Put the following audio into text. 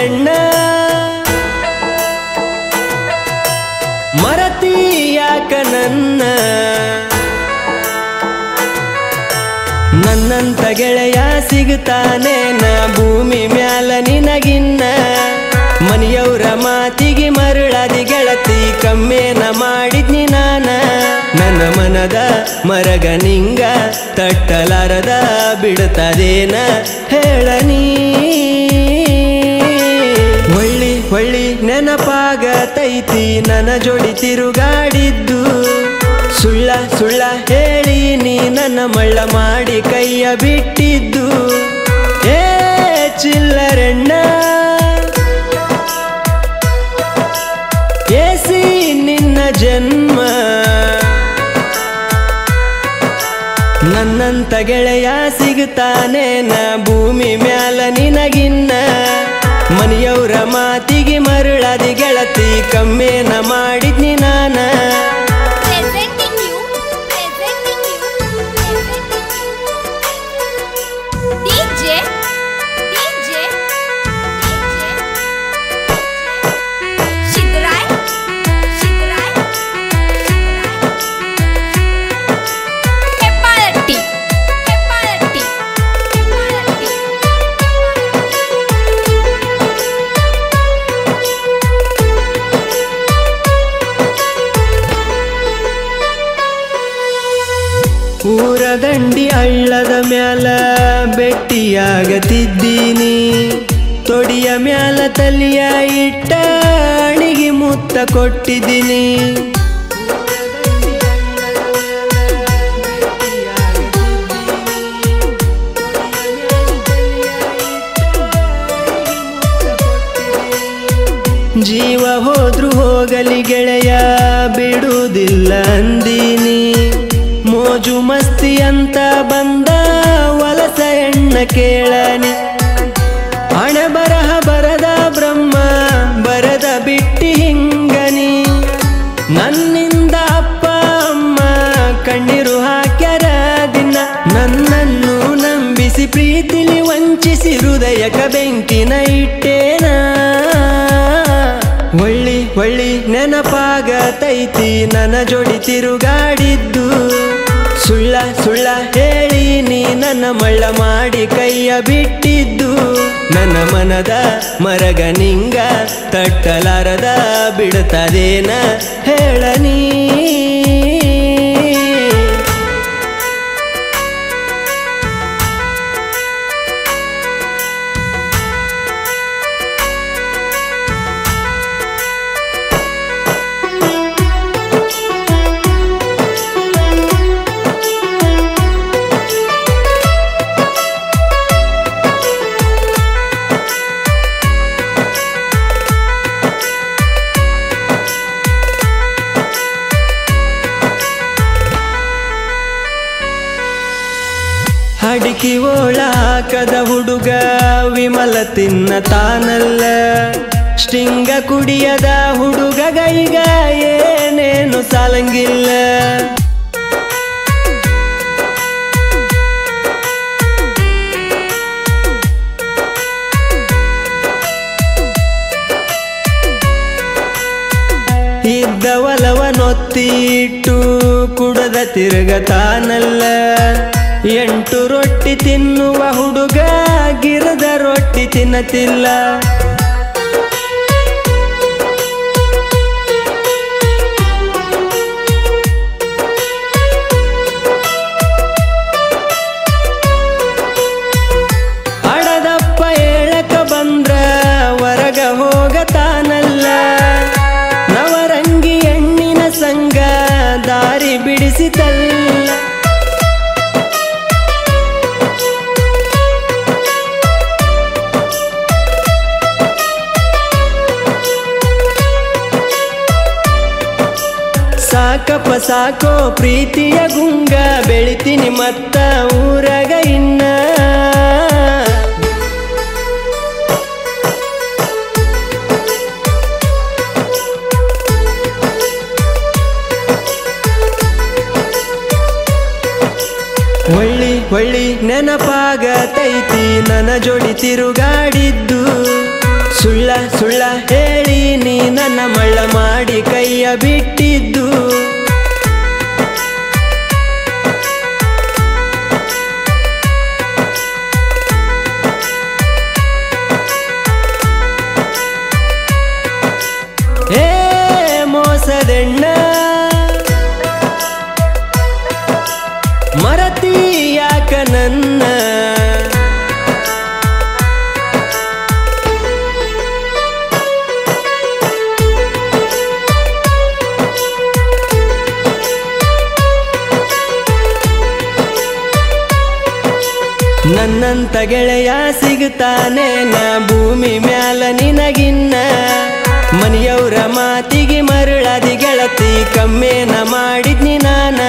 ಚಿಲ್ಲರೆಣ್ಣ ಮರತಿ ಯಾಕ ನನ್ನಂತ ಗೆಳೆಯ ಸಿಗುತ್ತಾನೆ ನಾ ಭೂಮಿ ಮ್ಯಾಲ ನಿನಗಿನ್ನ ಮನೆಯವರ ಮಾತಿಗೆ ಮರಳಾದಿ ಗೆಳತಿ ಕಮ್ಮೇನ ಮಾಡಿದ್ನಿ ನಾನ ನನ್ನ ಮನದ ಮರಗ ನಿಂಗ ತಟ್ಟಲಾರದ ಬಿಡುತ್ತದೇನ ಹೇಳನಿ ಹೊಳ್ಳಿ ಹೊಳ್ಳಿ ನೆನಪಾಗತೈತಿ ನನ್ನ ಜೋಡಿ ತಿರುಗಾಡಿದ್ದು ಸುಳ್ಳ ಸುಳ್ಳ ಹೇಳಿ ನೀ ನನ್ನ ಮಳ್ಳ ಮಾಡಿ ಕೈಯ ಬಿಟ್ಟಿದ್ದು ಏ ಚಿಲ್ಲರೆಣ್ಣ ಏಸಿ ನಿನ್ನ ಜನ್ಮ ನನ್ನಂತ ಗೆಳೆಯ ಸಿಗುತ್ತಾನೆ ನಾ ಭೂಮಿ ಮ್ಯಾಲ ನಿನಗಿನ್ನ ಮನೆಯವರ ಮಾತಿಗೆ ಮರಳಾದಿ ಗೆಳತಿ ಕಮ್ಮೇನ ಮಾಡಿದ್ನಿ ನಾನ ಊರ ದಂಡಿ ಹಳ್ಳದ ಮ್ಯಾಲ ಭೆಟ್ಟಿಯಾಗತಿದ್ದೀನಿ ತೊಡಿಯ ಮ್ಯಾಲ ತಲಿಯ ಇಟ್ಟ ಅಣಿಗೆ ಮುತ್ತ ಕೊಟ್ಟಿದ್ದೀನಿ ಜೀವ ಹೋದ್ರು ಹೋಗಲಿ ಗೆಳೆಯ ಬಿಡುವುದಿಲ್ಲ ಅಂದೀನಿ ಮೋಜು ಮಸ್ತಿ ಅಂತ ಬಂದ ವಲಸ ಎಣ್ಣ ಕೇಳನಿ ಹಣ ಬರಹ ಬರದ ಬ್ರಹ್ಮ ಬರದ ಬಿಟ್ಟಿ ಹಿಂಗನಿ ನನ್ನಿಂದ ಅಪ್ಪ ಅಮ್ಮ ಕಣ್ಣೀರು ಹಾಕ್ಯಾರ ದಿನ ನನ್ನನ್ನು ನಂಬಿಸಿ ಪ್ರೀತಿಲಿ ವಂಚಿಸಿ ಹೃದಯಕ ಬೆಂಕಿನ ಇಟ್ಟೇನ ಹೊಳ್ಳಿ ಹೊಳ್ಳಿ ನೆನಪಾಗತೈತಿ ನನ್ನ ಜೋಡಿ ತಿರುಗಾಡಿದ್ದು ಸುಳ್ಳ ಸುಳ್ಳ ಹೇಳಿ ನೀ ನನ್ನ ಮಳ್ಳ ಮಾಡಿ ಕೈಯ ಬಿಟ್ಟಿದ್ದು ನನ್ನ ಮನದ ಮರಗ ನಿಂಗ ತಟ್ಟಲಾರದ ಬಿಡುತ್ತದೇನ ಹೇಳನಿ ಅಡಿಕೆ ಓಳ ಹಾಕದ ಹುಡುಗ ವಿಮಲ ತಿನ್ನ ತಾನಲ್ಲ ಸ್ಟಿಂಗ ಕುಡಿಯದ ಹುಡುಗಗೈಗ ಏನೇನು ಸಾಲಂಗಿಲ್ಲ ಇದ್ದ ಒಲವನೊತ್ತಿ ಇಟ್ಟು ಕುಡದ ತಿರುಗತಾನಲ್ಲ 8 ರೊಟ್ಟಿ ತಿನ್ನುವ ಹುಡುಗ ಗಿರದ ರೊಟ್ಟಿ ತಿನ್ನತಿಲ್ಲ ಅಡದಪ್ಪ ಹೇಳಕ ಬಂದ್ರ ಹೊರಗ ಹೋಗತಾನಲ್ಲ ನವರಂಗಿ ಹೆಣ್ಣಿನ ಸಂಗ ದಾರಿ ಬಿಡಿಸಿತಲ್ಲ ಸಾಕಪ್ಪ ಸಾಕೋ ಪ್ರೀತಿಯ ಗುಂಗ ಬೆಳಿತೀನಿ ಮತ್ತ ಊರಗ ಇನ್ನ ಹೊಳ್ಳಿ ಹೊಳ್ಳಿ ನೆನಪಾಗತೈತಿ ನನ್ನ ಜೋಡಿ ತಿರುಗಾಡಿದ್ದು ಸುಳ್ಳ ಸುಳ್ಳ ಹೇಳಿ ನೀ ನನ್ನ ಮಳ್ಳ ಮಾಡಿ ಕೈಯ ಬಿಟ್ಟಿದ್ದು ಹೇ ಮೋಸದೆಣ್ಣ ಮರತಿ ಯಾಕ ನನ್ನ ನನ್ನಂತ ಗೆಳೆಯ ಸಿಗುತ್ತಾನೆ ನಾ ಭೂಮಿ ಮ್ಯಾಲ ನಿನಗಿನ್ನ ಮನೆಯವರ ಮಾತಿಗೆ ಮರಳಾದಿ ಗೆಳತಿ ಕಮ್ಮೇನ ಮಾಡಿದ್ನಿ ನಾನ